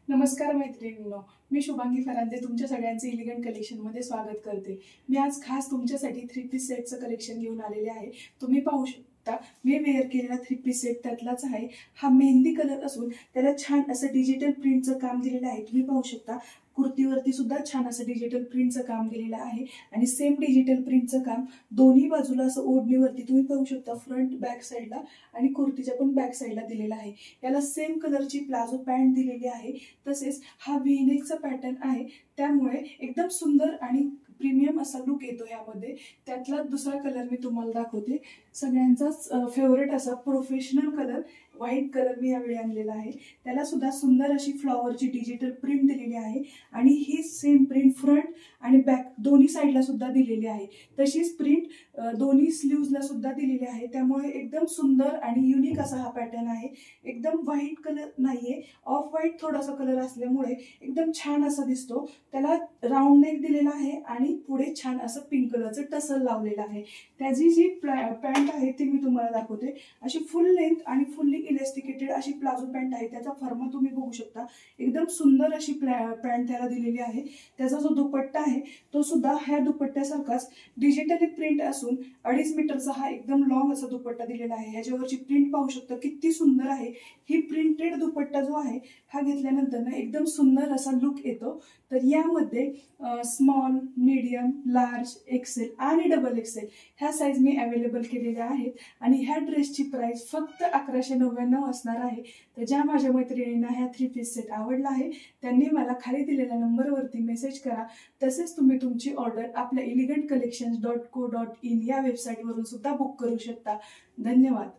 नमस्कार मैत्रिणींनो, मी शुभांगी फरांदे तुमच्या सगळ्यांचे एलिगंट कलेक्शनमध्ये स्वागत करते। मी आज खास तुमच्यासाठी 3 पीस सेटचं कलेक्शन घेऊन आलेले आहे। तुम्ही पाहू शकता मी वेअर केलेला 3 पीस सेट त्यातलाच आहे। हा मेहंदी कलर असून त्याला छान असं डिजिटल प्रिंटचं काम दिलेलं आहे। तुम्ही पाहू शकता कुर्तीवरती सुद्धा छान असं डिजिटल प्रिंटचं काम दिलेलं आहे आणि सेम डिजिटल प्रिंटचं काम दोन्ही बाजूला असं ओढणीवरती तुम्ही पाहू शकता फ्रंट बॅक साइडला आणि कुर्तीच्या पण बॅक साइडला दिलेला आहे। याला सेम कलरची प्लाझो पॅन्ट दिलेली आहे। तसेच हा व्ही-नेकचा पॅटर्न आहे, त्यामुळे एकदम सुंदर आणि प्रीमियम असा लुक येतो यामध्ये। त्यातला दुसरा कलर मी तुम्हाला दाखवते, सगळ्यांचाच फेवरेट असा प्रोफेशनल कलर व्हाईट कलर मी यावेळी आणलेला आहे। त्याला सुद्धा सुंदर अशी फ्लॉवरची डिजिटल प्रिंट दिलेली आहे आणि ही सेम प्रिंट फ्रंट आणि बॅक दोन्ही साइडला सुद्धा दिलेली आहे। तशीच प्रिंट दोन्ही स्लीव्हजला सुद्धा दिलेली आहे, त्यामुळे एकदम सुंदर आणि युनिक असा हा पॅटर्न आहे। एकदम व्हाईट कलर नाहीये, ऑफ व्हाईट थोडासा कलर असल्यामुळे एकदम छान असा दिसतो। त्याला राऊंड नेक दिलेला आहे आणि पुढे छान असं पिंक कलरचं टसल लावलेलं आहे। त्याची जी पॅन्ट आहे ती मी तुम्हाला दाखवते। अशी फुल लेंथ आणि फुल्ली इलास्टिकेटेड अशी प्लाझो पॅन्ट आहे। त्याचा फर्मा तुम्ही बघू शकता, एकदम सुंदर अशी पॅन्ट त्याला दिलेली आहे। त्याचा जो दुपट्टा आहे तो सुद्धा ह्या दुपट्ट्यासारखाच डिजिटली प्रिंट असून 2.5 मीटरचा हा एकदम लॉंग असा दुपट्टा दिलेला आहे। ह्याच्यावरची प्रिंट पाहू शकता किती सुंदर आहे। ही प्रिंटेड दुपट्टा जो आहे हा घेतल्यानंतर ना एकदम सुंदर असा लुक येतो। तर यामध्ये स्मॉल, मीडियम, लार्ज, एक्सेल आणि डबल एक्सेल ह्या साईज मी अवेलेबल केलेल्या आहेत आणि ह्या ड्रेसची प्राइस फक्त 1199 असणार आहे। तर ज्या माझ्या मैत्रिणींना ह्या 3 पीस सेट आवडला आहे त्यांनी मला खाली दिलेल्या नंबरवरती मेसेज करा। तसेच तुम्ही तुमची ऑर्डर आपल्या elegantcollections.co.in या वेबसाईटवरून सुद्धा बुक करू शकता। धन्यवाद।